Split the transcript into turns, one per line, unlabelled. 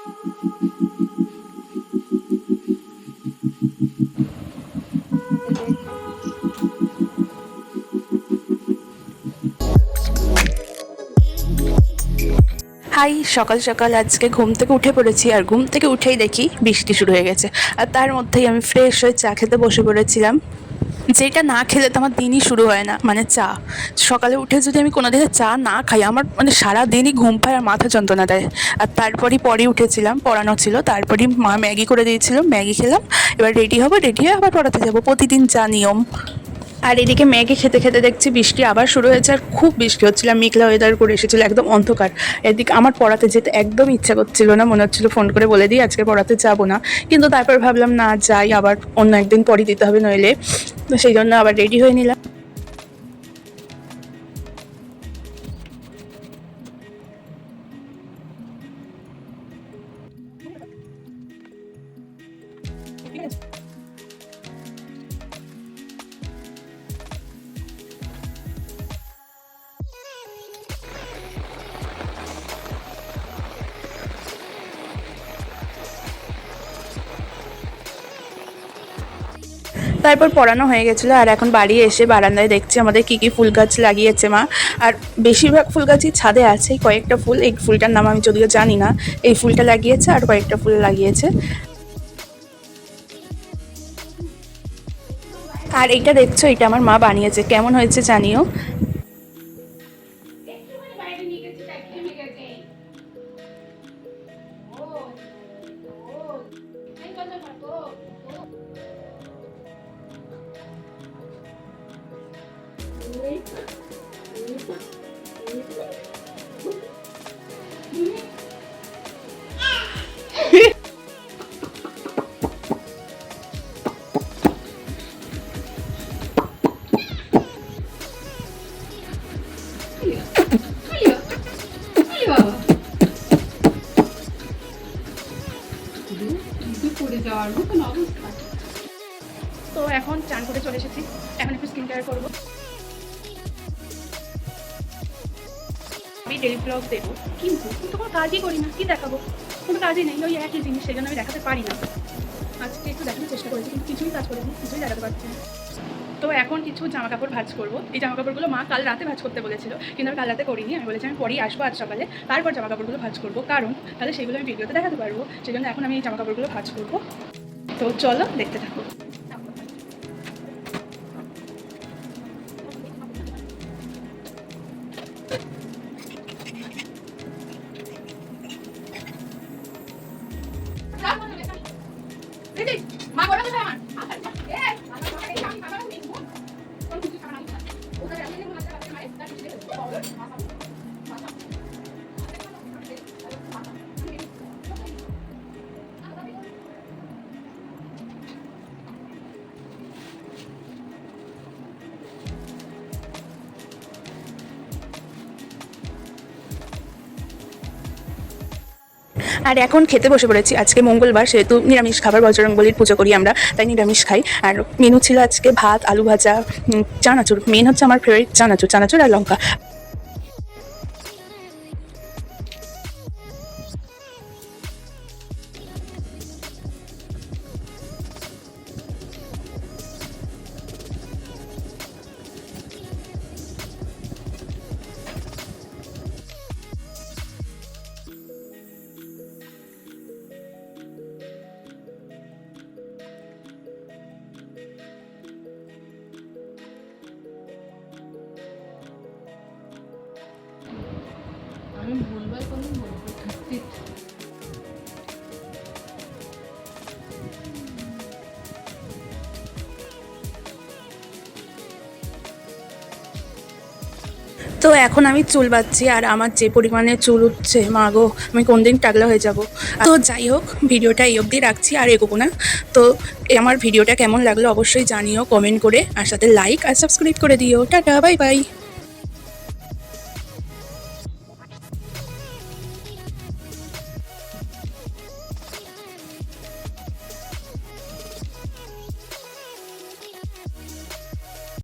High, সকাল সকাল আজকে ঘুম থেকে উঠে পড়েছি, আর ঘুম থেকে উঠেই দেখি বৃষ্টি শুরু হয়ে গেছে। আর তার মধ্যেই আমি ফ্রেশ হয়ে চা খেতে বসে পড়েছিলাম, যেটা না খেলে তো আমার দিনই শুরু হয় না। মানে চা, সকালে উঠে যদি আমি কোনো দিনে চা না খাই, আমার মানে সারা দিনই ঘুম পায় আর মাথা যন্ত্রণা দেয়। আর তারপরই পরে উঠেছিলাম, পড়ানো ছিল, তারপরই মা ম্যাগি করে দিয়েছিল, ম্যাগি খেলাম। এবার রেডি হবো, রেডি হয়ে আবার পড়াতে যাবো, প্রতিদিন যা নিয়ম। আর এদিকে ম্যাগি খেতে খেতে দেখছি বৃষ্টি আবার শুরু হয়েছে, আর খুব বৃষ্টি হচ্ছিল, মেঘলা ওয়েদার করে এসেছিল, একদম অন্ধকার। এদিকে আমার পড়াতে যেতে একদম ইচ্ছা করছিল না, মনে হচ্ছিল ফোন করে বলে দিই আজকে পড়াতে যাবো না। কিন্তু তারপর ভাবলাম না যাই, আবার অন্য একদিন পরে দিতে হবে নইলে। তো সেই জন্য আবার রেডি হয়ে নিলাম। তারপর পড়ানো হয়ে গেছিলো, আর এখন বাড়ি এসে বারান্দায় দেখছি আমাদের কী কী ফুল গাছ লাগিয়েছে মা। আর বেশিরভাগ ফুল গাছই ছাদে আছে, কয়েকটা ফুল, এই ফুলটার নাম আমি যদিও জানি না, এই ফুলটা লাগিয়েছে আর কয়েকটা ফুল লাগিয়েছে। আর এইটা দেখছো, এটা আমার মা বানিয়েছে, কেমন হয়েছে জানিও। তো এখন চান করে চলে এসেছি, এখন একটু স্কিন কেয়ার করবো। আমি ডেলি ব্লগ দেবো, কিন্তু কোনো কাজই করি না, কি দেখাবো? কোনো কাজই নেই, ওই একই জিনিস, সেই জন্য আমি দেখাতে পারি না। আজকে একটু দেখানোর চেষ্টা করেছি, কিন্তু কিছুই কাজ করিনি, কিছুই দেখাতে পারছি না। তো এখন কিছু জামা কাপড় ভাঁজ করবো। এই জামা কাপড়গুলো মা কাল রাতে ভাঁজ করতে বলেছিল, কিন্তু আমি কাল রাতে করিনি। আমি বলেছি আমি পরেই আসবো আজ সকালে, তারপর জামা কাপড়গুলো ভাঁজ করবো, কারণ তাহলে সেগুলো আমি ভিডিওতে দেখাতে পারবো। সেই জন্য এখন আমি এই জামা কাপড়গুলো ভাঁজ করবো। তো চলো দেখতে থাকো। আর এখন খেতে বসে পড়েছি। আজকে মঙ্গলবার, সেহেতু নিরামিষ খাবার, বজরংবলীর পুজো করি আমরা, তাই নিরামিষ খাই। আর মেনু ছিল আজকে ভাত, আলু ভাজা, চানাচুর। মেন হচ্ছে আমার ফেভারিট চানাচুর, চানাচুর আর লঙ্কা।
আমি ভুলবার কোনো বলবো।
তো এখন আমি চুল বাঁধছি, আর আমার যে পরিমাণে চুল উঠছে, মা গো, আমি কোন দিন টাকলা হয়ে যাব। তো যাই হোক, ভিডিওটা এই অবধি রাখছি, আর এগোবো না। তো আমার ভিডিওটা কেমন লাগলো অবশ্যই জানিও কমেন্ট করে, আর সাথে লাইক আর সাবস্ক্রাইব করে দিও। Tata, bye bye.